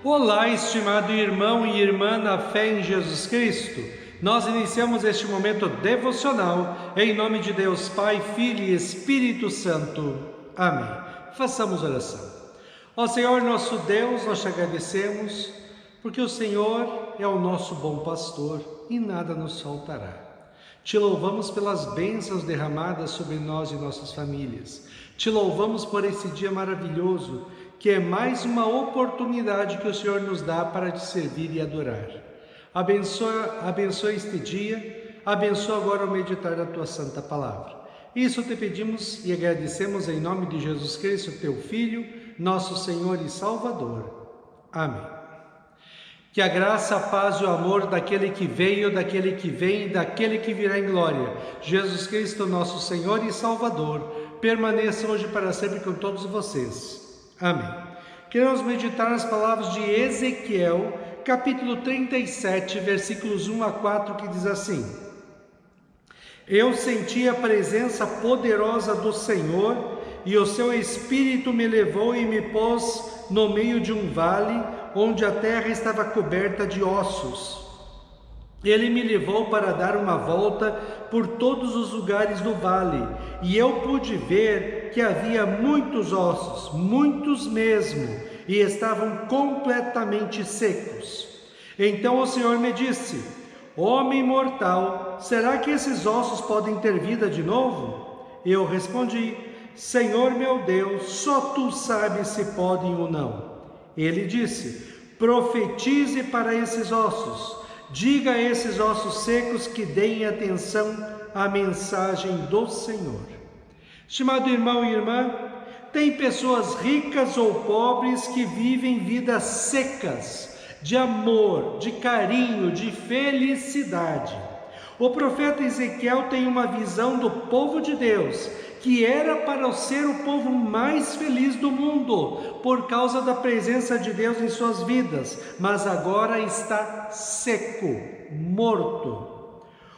Olá, estimado irmão e irmã na fé em Jesus Cristo. Nós iniciamos este momento devocional em nome de Deus Pai, Filho e Espírito Santo. Amém. Façamos oração. Ó Senhor nosso Deus, nós te agradecemos porque o Senhor é o nosso bom pastor e nada nos faltará. Te louvamos pelas bênçãos derramadas sobre nós e nossas famílias. Te louvamos por esse dia maravilhoso, que é mais uma oportunidade que o Senhor nos dá para te servir e adorar. Abençoa este dia, abençoa agora o meditar da tua santa palavra. Isso te pedimos e agradecemos em nome de Jesus Cristo, teu Filho, nosso Senhor e Salvador. Amém. Que a graça, a paz e o amor daquele que veio, daquele que vem e daquele que virá em glória, Jesus Cristo, nosso Senhor e Salvador, permaneçam hoje para sempre com todos vocês. Amém. Queremos meditar nas palavras de Ezequiel, capítulo 37, versículos 1 a 4, que diz assim: Eu senti a presença poderosa do Senhor, e o seu Espírito me levou e me pôs no meio de um vale, onde a terra estava coberta de ossos. Ele me levou para dar uma volta por todos os lugares do vale, e eu pude ver que havia muitos ossos, muitos mesmo, e estavam completamente secos. Então o Senhor me disse: Homem mortal, será que esses ossos podem ter vida de novo? Eu respondi: Senhor meu Deus, só tu sabes se podem ou não. Ele disse: Profetize para esses ossos. Diga a esses ossos secos que deem atenção à mensagem do Senhor. Estimado irmão e irmã, tem pessoas ricas ou pobres que vivem vidas secas, de amor, de carinho, de felicidade. O profeta Ezequiel tem uma visão do povo de Deus, que era para ser o povo mais feliz do mundo, por causa da presença de Deus em suas vidas, mas agora está seco, morto.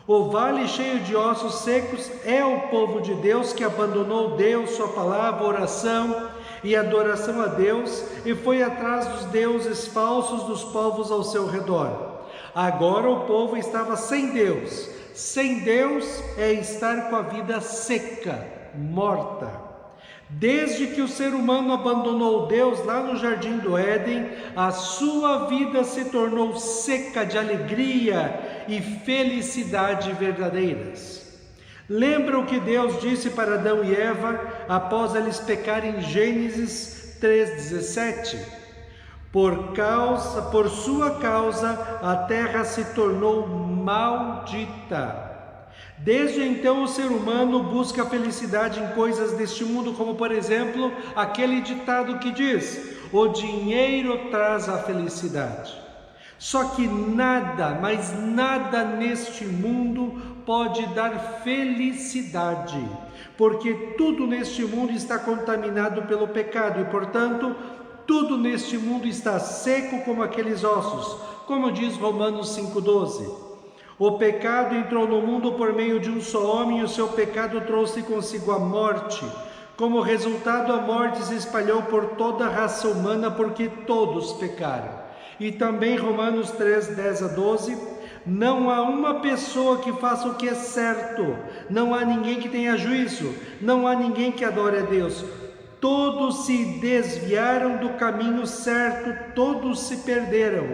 O vale cheio de ossos secos é o povo de Deus que abandonou Deus, sua palavra, oração e adoração a Deus e foi atrás dos deuses falsos dos povos ao seu redor. Agora o povo estava sem Deus. Sem Deus é estar com a vida seca, morta. Desde que o ser humano abandonou Deus lá no Jardim do Éden, a sua vida se tornou seca de alegria e felicidade verdadeiras. Lembra o que Deus disse para Adão e Eva após eles pecarem em Gênesis 3,17? Por sua causa, a terra se tornou maldita. Desde então o ser humano busca felicidade em coisas deste mundo, como por exemplo, aquele ditado que diz: o dinheiro traz a felicidade. Só que nada, mas nada neste mundo pode dar felicidade, porque tudo neste mundo está contaminado pelo pecado e, portanto, tudo neste mundo está seco como aqueles ossos, como diz Romanos 5,12. O pecado entrou no mundo por meio de um só homem, e o seu pecado trouxe consigo a morte. Como resultado, a morte se espalhou por toda a raça humana, porque todos pecaram. E também Romanos 3, 10 a 12, não há uma pessoa que faça o que é certo, não há ninguém que tenha juízo, não há ninguém que adore a Deus. Todos se desviaram do caminho certo, todos se perderam.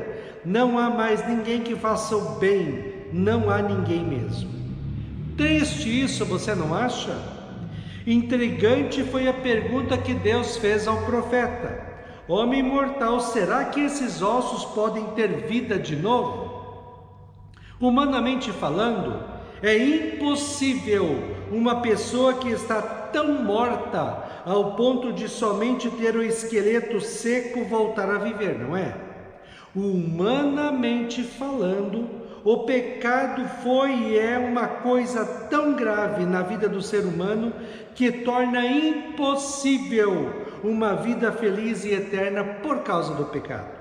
Não há mais ninguém que faça o bem, não há ninguém mesmo. Triste isso, você não acha? Intrigante foi a pergunta que Deus fez ao profeta: Homem mortal, será que esses ossos podem ter vida de novo? Humanamente falando, é impossível uma pessoa que está tão morta ao ponto de somente ter o esqueleto seco voltar a viver, não é? Humanamente falando, o pecado foi e é uma coisa tão grave na vida do ser humano que torna impossível uma vida feliz e eterna por causa do pecado.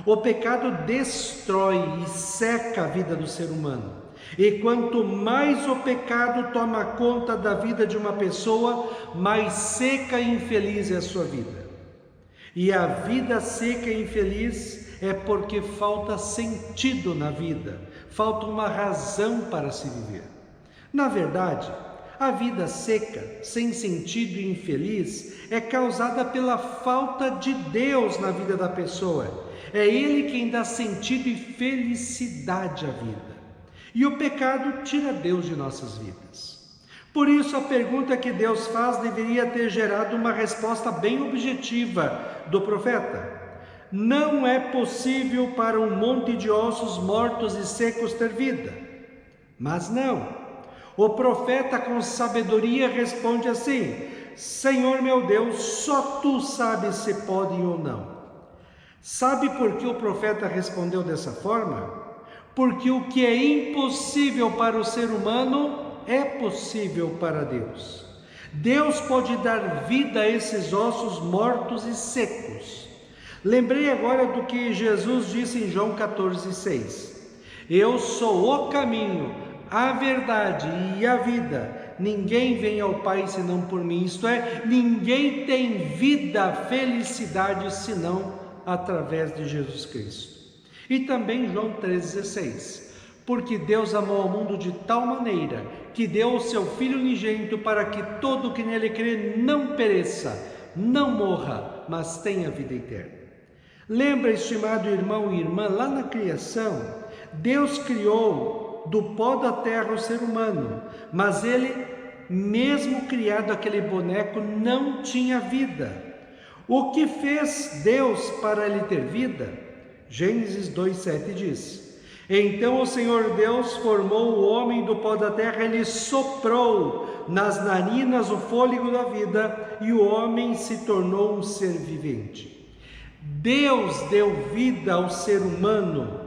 O pecado destrói e seca a vida do ser humano. E quanto mais o pecado toma conta da vida de uma pessoa, mais seca e infeliz é a sua vida. E a vida seca e infeliz é porque falta sentido na vida, falta uma razão para se viver. Na verdade, a vida seca, sem sentido e infeliz é causada pela falta de Deus na vida da pessoa. É Ele quem dá sentido e felicidade à vida. E o pecado tira Deus de nossas vidas. Por isso, a pergunta que Deus faz deveria ter gerado uma resposta bem objetiva do profeta. Não é possível para um monte de ossos mortos e secos ter vida. Mas não. O profeta com sabedoria responde assim: Senhor meu Deus, só Tu sabes se podem ou não. Sabe por que o profeta respondeu dessa forma? Porque o que é impossível para o ser humano é possível para Deus. Deus pode dar vida a esses ossos mortos e secos. Lembrei agora do que Jesus disse em João 14,6. Eu sou o caminho, a verdade e a vida. Ninguém vem ao Pai senão por mim. Isto é, ninguém tem vida, felicidade senão através de Jesus Cristo. E também João 3,16. Porque Deus amou o mundo de tal maneira que deu o seu Filho unigênito para que todo que nele crê não pereça, não morra, mas tenha vida eterna. Lembra, estimado irmão e irmã, lá na criação, Deus criou do pó da terra o ser humano, mas ele, mesmo criado aquele boneco, não tinha vida. O que fez Deus para ele ter vida? Gênesis 2,7 diz: Então o Senhor Deus formou o homem do pó da terra, ele soprou nas narinas o fôlego da vida e o homem se tornou um ser vivente. Deus deu vida ao ser humano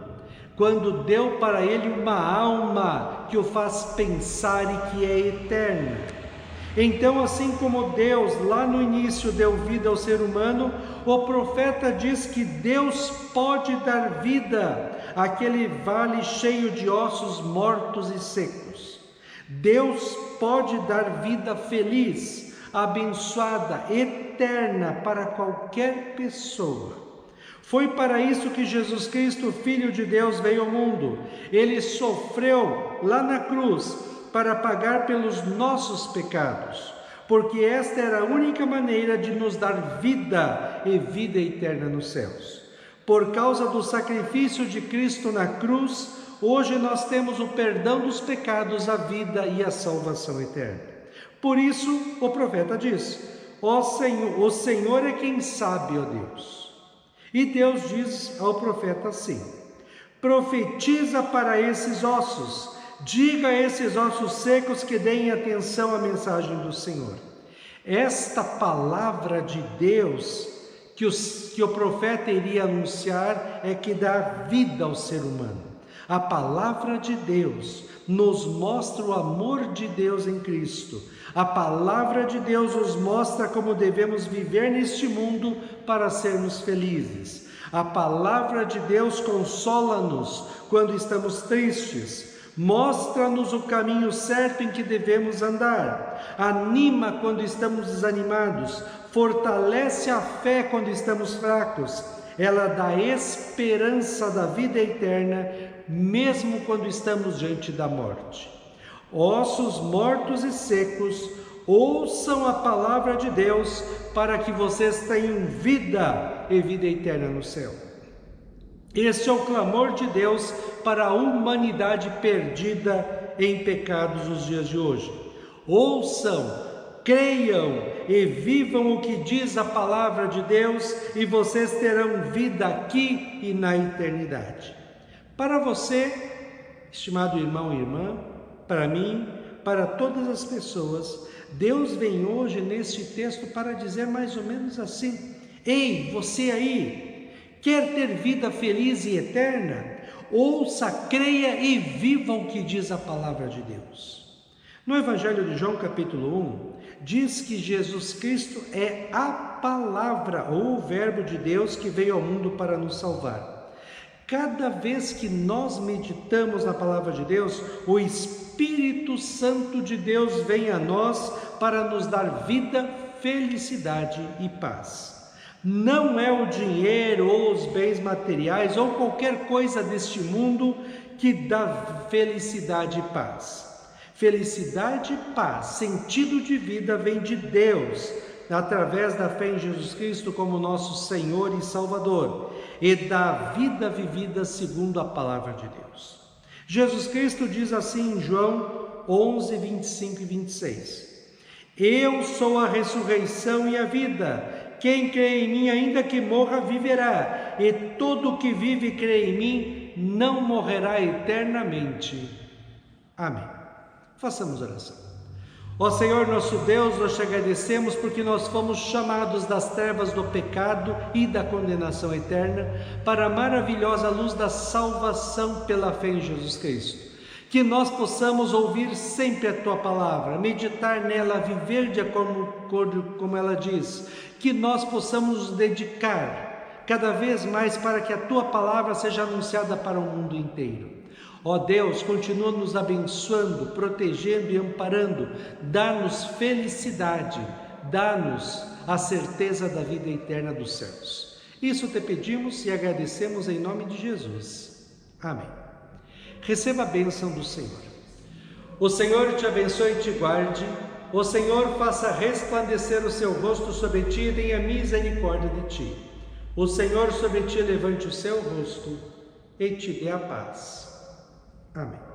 quando deu para ele uma alma que o faz pensar e que é eterna. Então, assim como Deus lá no início deu vida ao ser humano, o profeta diz que Deus pode dar vida àquele vale cheio de ossos mortos e secos. Deus pode dar vida feliz, abençoada, eterna para qualquer pessoa. Foi para isso que Jesus Cristo, Filho de Deus, veio ao mundo. Ele sofreu lá na cruz para pagar pelos nossos pecados, porque esta era a única maneira de nos dar vida e vida eterna nos céus. Por causa do sacrifício de Cristo na cruz, hoje nós temos o perdão dos pecados, a vida e a salvação eterna. Por isso, o profeta diz: ó Senhor, o Senhor é quem sabe, ó Deus. E Deus diz ao profeta assim: profetiza para esses ossos, diga a esses ossos secos que deem atenção à mensagem do Senhor. Esta palavra de Deus que o profeta iria anunciar é que dá vida ao ser humano. A palavra de Deus nos mostra o amor de Deus em Cristo. A palavra de Deus nos mostra como devemos viver neste mundo para sermos felizes. A palavra de Deus consola-nos quando estamos tristes. Mostra-nos o caminho certo em que devemos andar. Anima quando estamos desanimados. Fortalece a fé quando estamos fracos. Ela dá esperança da vida eterna, mesmo quando estamos diante da morte. Ossos mortos e secos, ouçam a palavra de Deus para que vocês tenham vida e vida eterna no céu. Este é o clamor de Deus para a humanidade perdida em pecados nos dias de hoje. Ouçam, creiam e vivam o que diz a palavra de Deus e vocês terão vida aqui e na eternidade. Para você, estimado irmão e irmã, para mim, para todas as pessoas, Deus vem hoje neste texto para dizer mais ou menos assim: ei, você aí, quer ter vida feliz e eterna? Ouça, creia e viva o que diz a palavra de Deus. No Evangelho de João, capítulo 1, diz que Jesus Cristo é a palavra ou o verbo de Deus que veio ao mundo para nos salvar. Cada vez que nós meditamos na palavra de Deus, o Espírito Santo de Deus vem a nós para nos dar vida, felicidade e paz. Não é o dinheiro ou os bens materiais ou qualquer coisa deste mundo que dá felicidade e paz. Felicidade e paz, sentido de vida vem de Deus, através da fé em Jesus Cristo como nosso Senhor e Salvador, e da vida vivida segundo a palavra de Deus. Jesus Cristo diz assim em João 11, 25 e 26: Eu sou a ressurreição e a vida. Quem crê em mim, ainda que morra, viverá, e todo que vive e crê em mim não morrerá eternamente. Amém. Façamos oração. Ó Senhor nosso Deus, nós te agradecemos porque nós fomos chamados das trevas do pecado e da condenação eterna para a maravilhosa luz da salvação pela fé em Jesus Cristo. Que nós possamos ouvir sempre a Tua palavra, meditar nela, viver de acordo como ela diz. Que nós possamos nos dedicar cada vez mais para que a Tua palavra seja anunciada para o mundo inteiro. Ó Deus, continua nos abençoando, protegendo e amparando. Dá-nos felicidade, dá-nos a certeza da vida eterna dos céus. Isso te pedimos e agradecemos em nome de Jesus. Amém. Receba a bênção do Senhor. O Senhor te abençoe e te guarde. O Senhor faça resplandecer o seu rosto sobre ti e tenha misericórdia de ti. O Senhor sobre ti levante o seu rosto e te dê a paz. Amém.